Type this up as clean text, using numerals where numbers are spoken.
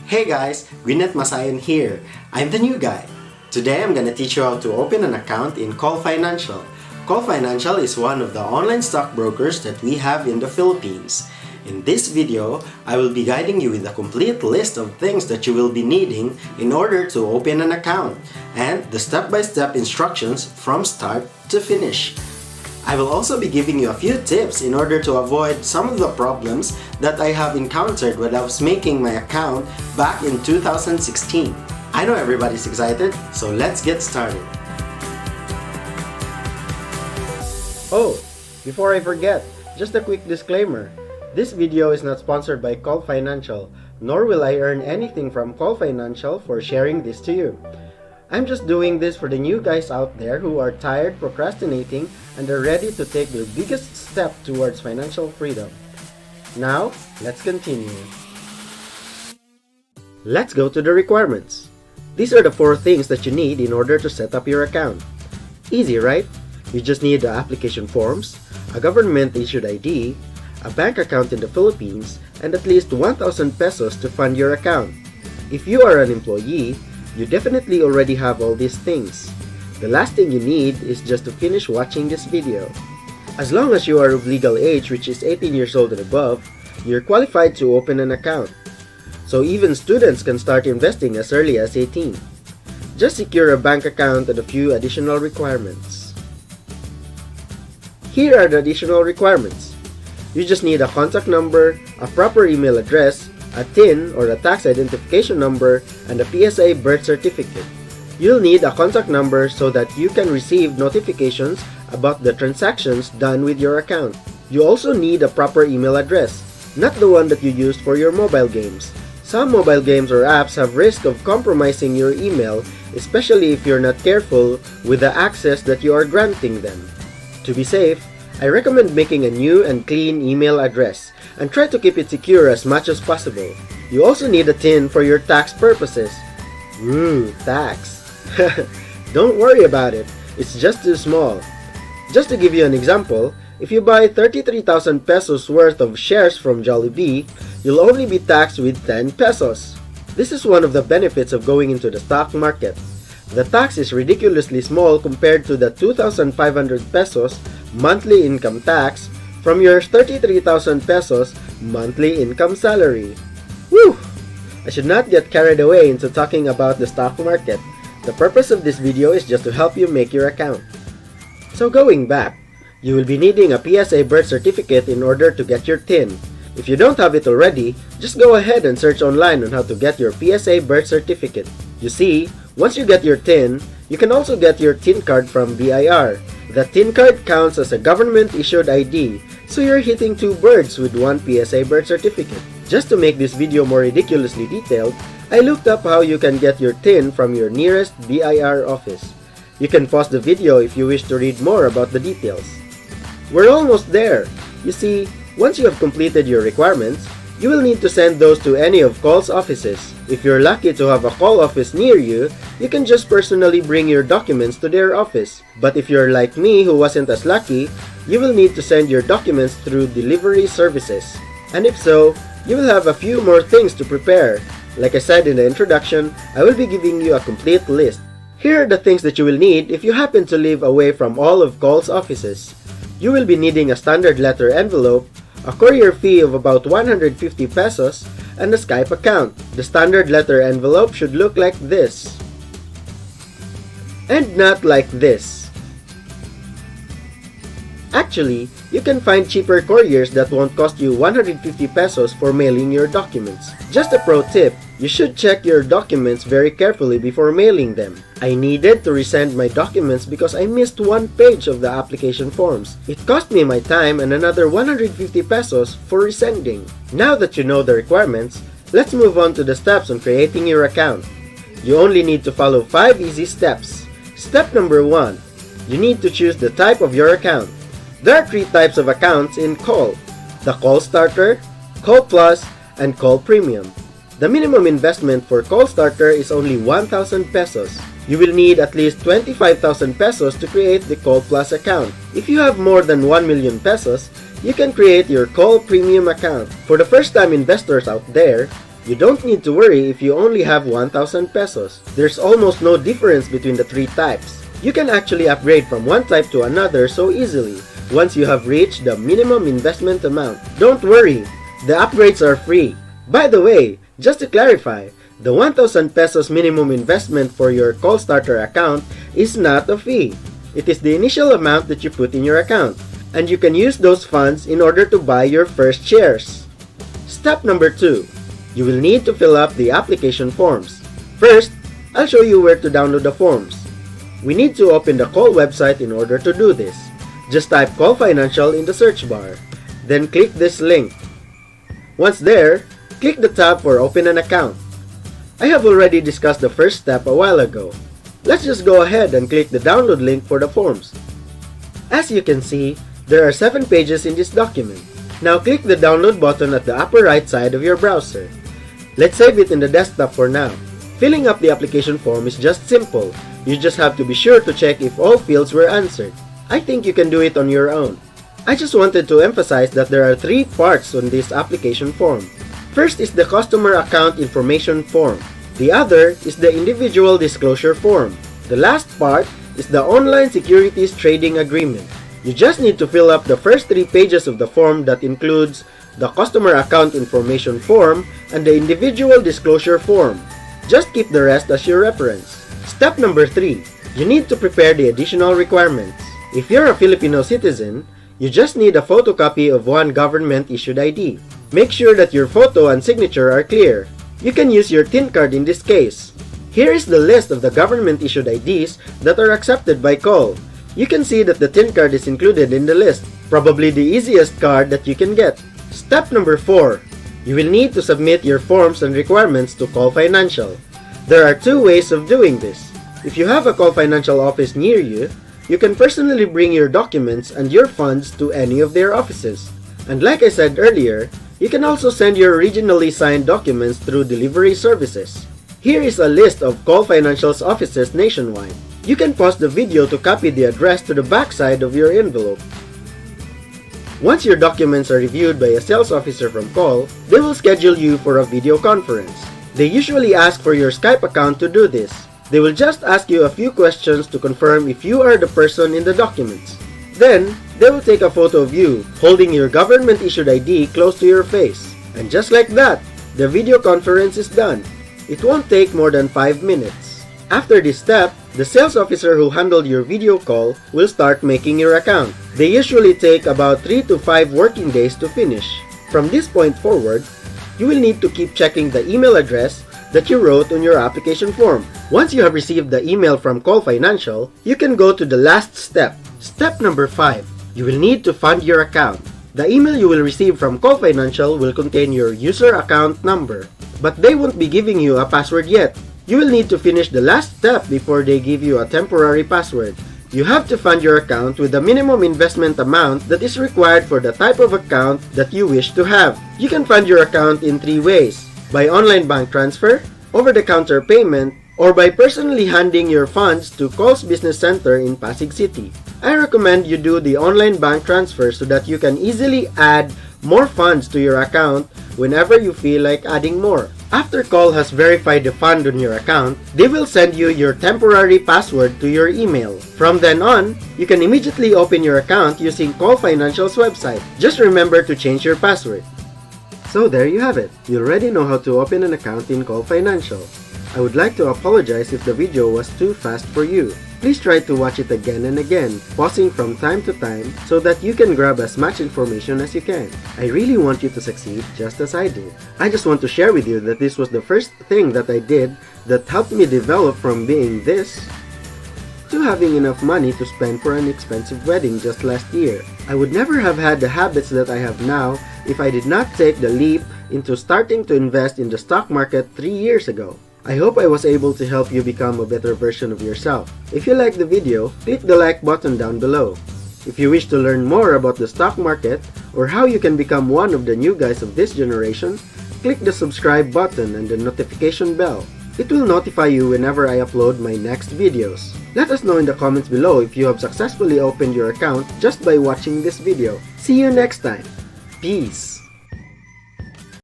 Hey guys, Gwyneth Masayan here. I'm the new guy. Today I'm gonna teach you how to open an account in COL Financial. COL Financial is one of the online stockbrokers that we have in the Philippines. In this video, I will be guiding you with a complete list of things that you will be needing in order to open an account and the step-by-step instructions from start to finish. I will also be giving you a few tips in order to avoid some of the problems that I have encountered when I was making my account back in 2016. I know everybody's excited, so let's get started. Oh, before I forget, just a quick disclaimer. This video is not sponsored by COL Financial, nor will I earn anything from COL Financial for sharing this to you. I'm just doing this for the new guys out there who are tired procrastinating and are ready to take their biggest step towards financial freedom. Now, let's continue. Let's go to the requirements. These are the 4 things that you need in order to set up your account. Easy, right? You just need the application forms, a government-issued ID, a bank account in the Philippines, and at least 1,000 pesos to fund your account. If you are an employee, you definitely already have all these things. The last thing you need is just to finish watching this video. As long as you are of legal age, which is 18 years old and above, you're qualified to open an account. So even students can start investing as early as 18. Just secure a bank account and a few additional requirements. Here are the additional requirements. You just need a contact number, a proper email address, a TIN or a tax identification number, and a PSA birth certificate. You'll need a contact number so that you can receive notifications about the transactions done with your account. You also need a proper email address, not the one that you used for your mobile games. Some mobile games or apps have risk of compromising your email, especially if you're not careful with the access that you are granting them. To be safe, I recommend making a new and clean email address and try to keep it secure as much as possible. You also need a TIN for your tax purposes. Tax. Don't worry about it, it's just too small. Just to give you an example, if you buy 33,000 pesos worth of shares from Jollibee, you'll only be taxed with 10 pesos. This is one of the benefits of going into the stock market. The tax is ridiculously small compared to the 2,500 pesos monthly income tax from your 33,000 pesos monthly income salary. Whew! I should not get carried away into talking about the stock market. The purpose of this video is just to help you make your account. So going back, you will be needing a PSA birth certificate in order to get your TIN. If you don't have it already, just go ahead and search online on how to get your PSA birth certificate. You see, once you get your TIN, you can also get your TIN card from BIR. The TIN card counts as a government-issued ID, so you're hitting 2 birds with 1 PSA birth certificate. Just to make this video more ridiculously detailed, I looked up how you can get your TIN from your nearest BIR office. You can pause the video if you wish to read more about the details. We're almost there. You see, once you have completed your requirements, you will need to send those to any of COL's offices. If you're lucky to have a COL office near you, you can just personally bring your documents to their office. But if you're like me who wasn't as lucky, you will need to send your documents through delivery services. And if so, you will have a few more things to prepare. Like I said in the introduction, I will be giving you a complete list. Here are the things that you will need if you happen to live away from all of COL's offices. You will be needing a standard letter envelope, a courier fee of about 150 pesos, and a Skype account. The standard letter envelope should look like this. And not like this. Actually, you can find cheaper couriers that won't cost you 150 pesos for mailing your documents. Just a pro tip, you should check your documents very carefully before mailing them. I needed to resend my documents because I missed 1 page of the application forms. It cost me my time and another 150 pesos for resending. Now that you know the requirements, let's move on to the steps on creating your account. You only need to follow 5 easy steps. Step number 1. You need to choose the type of your account. There are 3 types of accounts in COL: the COL Starter, COL Plus, and COL Premium. The minimum investment for COL Starter is only 1,000 pesos. You will need at least 25,000 pesos to create the COL Plus account. If you have more than 1 million pesos, you can create your COL Premium account. For the first-time investors out there, You don't need to worry if you only have 1,000 pesos. There's almost no difference between the three types. You can actually upgrade from one type to another so easily once you have reached the minimum investment amount. Don't worry, the upgrades are free. By the way, just to clarify, the 1,000 pesos minimum investment for your call starter account is not a fee. It is the initial amount that you put in your account, and you can use those funds in order to buy your first shares. Step number 2. You will need to fill up the application forms. First, I'll show you where to download the forms. We need to open the COL website in order to do this. Just type COL Financial in the search bar, then click this link. Once there, click the tab for Open an Account. I have already discussed the first step a while ago. Let's just go ahead and click the download link for the forms. As you can see, there are 7 pages in this document. Now click the download button at the upper right side of your browser. Let's save it in the desktop for now. Filling up the application form is just simple. You just have to be sure to check if all fields were answered. I think you can do it on your own. I just wanted to emphasize that there are 3 parts on this application form. First is the customer account information form. The other is the individual disclosure form. The last part is the online securities trading agreement. You just need to fill up the first 3 pages of the form that includes the customer account information form and the individual disclosure form. Just keep the rest as your reference. Step number 3. You need to prepare the additional requirements. If you're a Filipino citizen, you just need a photocopy of one government-issued ID. Make sure that your photo and signature are clear. You can use your TIN card in this case. Here is the list of the government-issued IDs that are accepted by COL. You can see that the TIN card is included in the list, probably the easiest card that you can get. Step number 4. You will need to submit your forms and requirements to COL Financial. There are 2 ways of doing this. If you have a COL Financial office near you, you can personally bring your documents and your funds to any of their offices. And like I said earlier, you can also send your originally signed documents through delivery services. Here is a list of COL Financial's offices nationwide. You can pause the video to copy the address to the back side of your envelope. Once your documents are reviewed by a sales officer from COL, they will schedule you for a video conference. They usually ask for your Skype account to do this. They will just ask you a few questions to confirm if you are the person in the documents. Then, they will take a photo of you holding your government-issued ID close to your face. And just like that, the video conference is done. It won't take more than 5 minutes. After this step, the sales officer who handled your video call will start making your account. They usually take about 3 to 5 working days to finish. From this point forward, you will need to keep checking the email address that you wrote on your application form. Once you have received the email from COL Financial, you can go to the last step. Step number 5. You will need to fund your account. The email you will receive from COL Financial will contain your user account number, but they won't be giving you a password yet. You will need to finish the last step before they give you a temporary password. You have to fund your account with the minimum investment amount that is required for the type of account that you wish to have. You can fund your account in 3 ways: by online bank transfer, over-the-counter payment, or by personally handing your funds to COL's Business Center in Pasig City. I recommend you do the online bank transfer so that you can easily add more funds to your account whenever you feel like adding more. After COL has verified the fund on your account, they will send you your temporary password to your email. From then on, you can immediately open your account using COL Financial's website. Just remember to change your password. So there you have it. You already know how to open an account in COL Financial. I would like to apologize if the video was too fast for you. Please try to watch it again and again, pausing from time to time so that you can grab as much information as you can. I really want you to succeed just as I did. I just want to share with you that this was the first thing that I did that helped me develop from being this to having enough money to spend for an expensive wedding just last year. I would never have had the habits that I have now if I did not take the leap into starting to invest in the stock market 3 years ago. I hope I was able to help you become a better version of yourself. If you liked the video, click the like button down below. If you wish to learn more about the stock market or how you can become one of the new guys of this generation, click the subscribe button and the notification bell. It will notify you whenever I upload my next videos. Let us know in the comments below if you have successfully opened your account just by watching this video. See you next time. Peace!